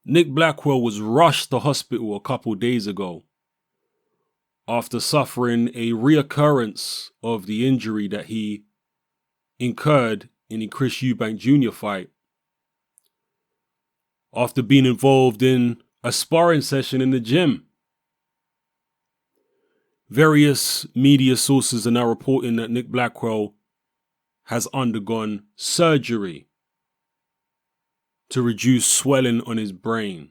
Nick Blackwell was rushed to hospital a couple days ago after suffering a reoccurrence of the injury that he incurred in the Chris Eubank Jr. fight after being involved in a sparring session in the gym. Various media sources are now reporting that Nick Blackwell has undergone surgery to reduce swelling on his brain.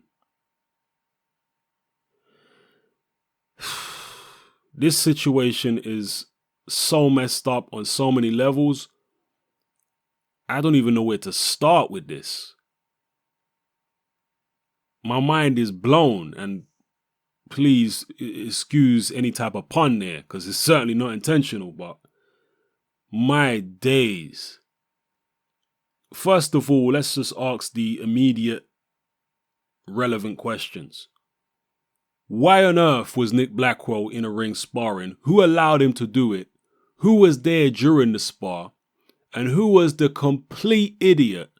This situation is so messed up on so many levels. I don't even know where to start with this. My mind is blown, and please excuse any type of pun there, because it's certainly not intentional, but my days. First of all, let's just ask the immediate relevant questions. Why on earth was Nick Blackwell in a ring sparring? Who allowed him to do it? Who was there during the spar? And who was the complete idiot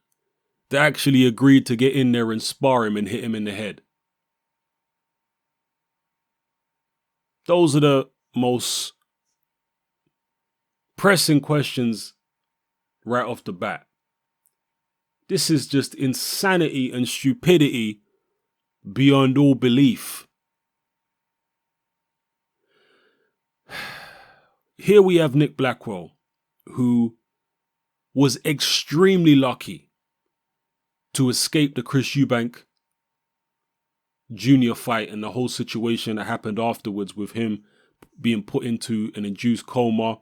that actually agreed to get in there and spar him and hit him in the head? Those are the most pressing questions right off the bat. This is just insanity and stupidity beyond all belief. Here we have Nick Blackwell, who was extremely lucky to escape the Chris Eubank Jr. fight and the whole situation that happened afterwards with him being put into an induced coma,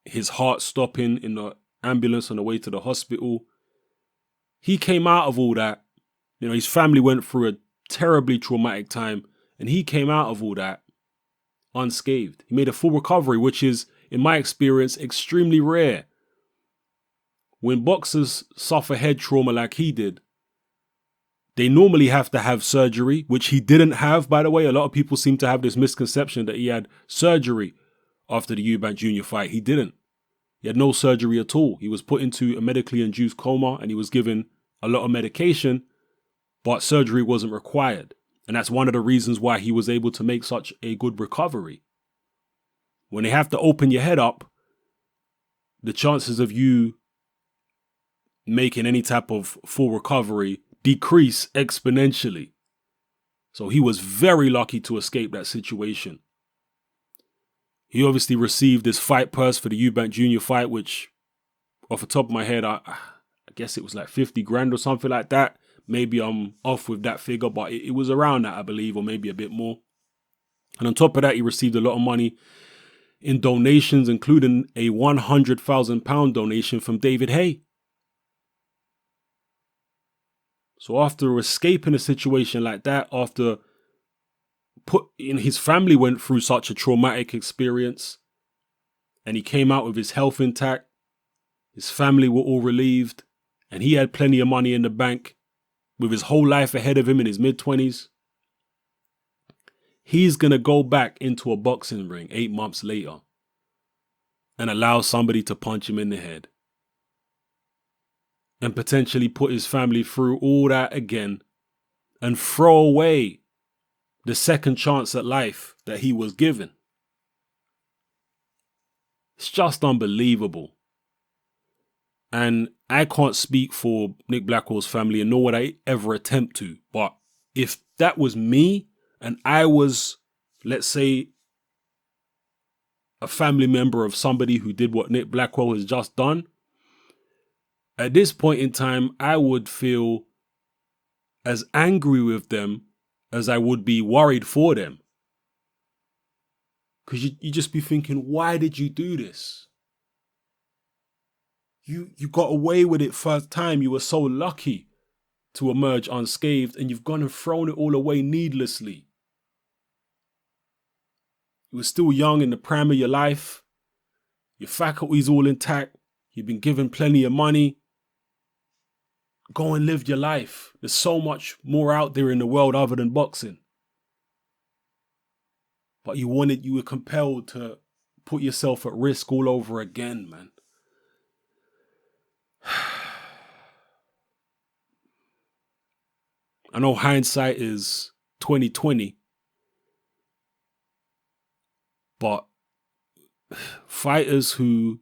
his heart stopping in the ambulance on the way to the hospital. He came out of all that. His family went through a terribly traumatic time, and he came out of all that unscathed. He made a full recovery, which is, in my experience, extremely rare. When boxers suffer head trauma like he did, they normally have to have surgery, which he didn't have, by the way. A lot of people seem to have this misconception that he had surgery after the Eubank Jr. fight. He didn't. He had no surgery at all. He was put into a medically induced coma and he was given a lot of medication, but surgery wasn't required. And that's one of the reasons why he was able to make such a good recovery. When they have to open your head up, the chances of you making any type of full recovery decrease exponentially. So he was very lucky to escape that situation. He obviously received this fight purse for the Eubank Jr. fight, which off the top of my head, I guess it was like 50 grand or something like that. Maybe I'm off with that figure, but it was around that, I believe, or maybe a bit more. And on top of that, he received a lot of money in donations, including a £100,000 donation from David Hay. So after escaping a situation like that, after his family went through such a traumatic experience, and he came out with his health intact, his family were all relieved, and he had plenty of money in the bank with his whole life ahead of him in his mid-20s. He's going to go back into a boxing ring 8 months later and allow somebody to punch him in the head and potentially put his family through all that again and throw away the second chance at life that he was given. It's just unbelievable. And I can't speak for Nick Blackwell's family, and nor would I ever attempt to. But if that was me and I was, let's say, a family member of somebody who did what Nick Blackwell has just done, at this point in time, I would feel as angry with them as I would be worried for them. Because you just be thinking, why did you do this? You got away with it first time. You were so lucky to emerge unscathed, and you've gone and thrown it all away needlessly. You were still young in the prime of your life. Your faculties all intact. You've been given plenty of money. Go and live your life. There's so much more out there in the world other than boxing. But you were compelled to put yourself at risk all over again, man. I know hindsight is 2020, but fighters who,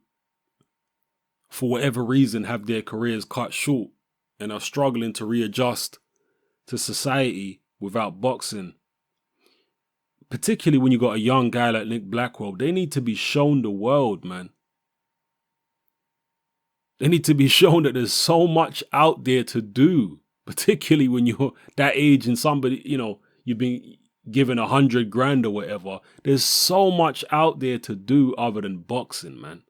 for whatever reason, have their careers cut short and are struggling to readjust to society without boxing, particularly when you got a young guy like Nick Blackwell, they need to be shown the world, man. They need to be shown that there's so much out there to do, particularly when you're that age and somebody, you've been given 100 grand or whatever. There's so much out there to do other than boxing, man.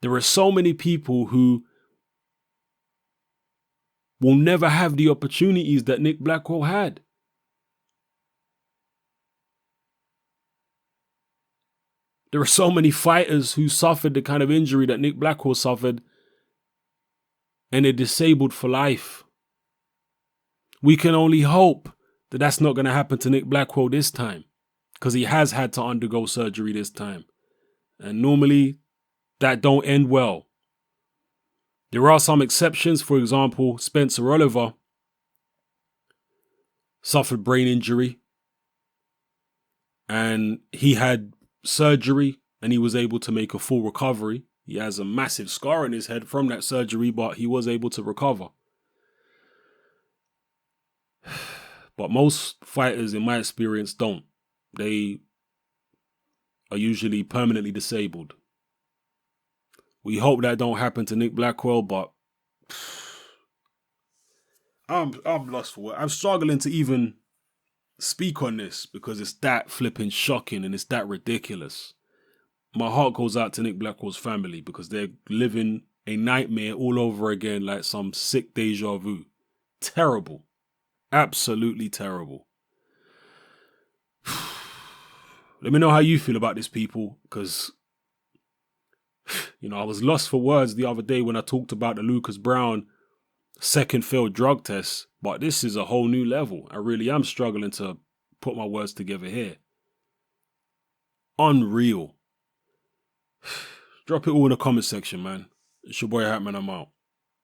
There are so many people who will never have the opportunities that Nick Blackwell had. There are so many fighters who suffered the kind of injury that Nick Blackwell suffered, and they're disabled for life. We can only hope that that's not going to happen to Nick Blackwell this time, because he has had to undergo surgery this time. And normally, that don't end well. There are some exceptions. For example, Spencer Oliver suffered brain injury, and he had surgery, and he was able to make a full recovery. He has a massive scar on his head from that surgery, but he was able to recover. But most fighters, in my experience, don't. They are usually permanently disabled. We hope that don't happen to Nick Blackwell, but I'm lost for it. I'm struggling to even speak on this because it's that flipping shocking and it's that ridiculous. My heart goes out to Nick Blackwell's family because they're living a nightmare all over again, like some sick deja vu. Terrible. Absolutely terrible. Let me know how you feel about this, people, because I was lost for words the other day when I talked about the Lucas Brown second failed drug test, but this is a whole new level. I really am struggling to put my words together here. Unreal. Drop it all in the comment section, man. It's your boy Hatman, I'm out.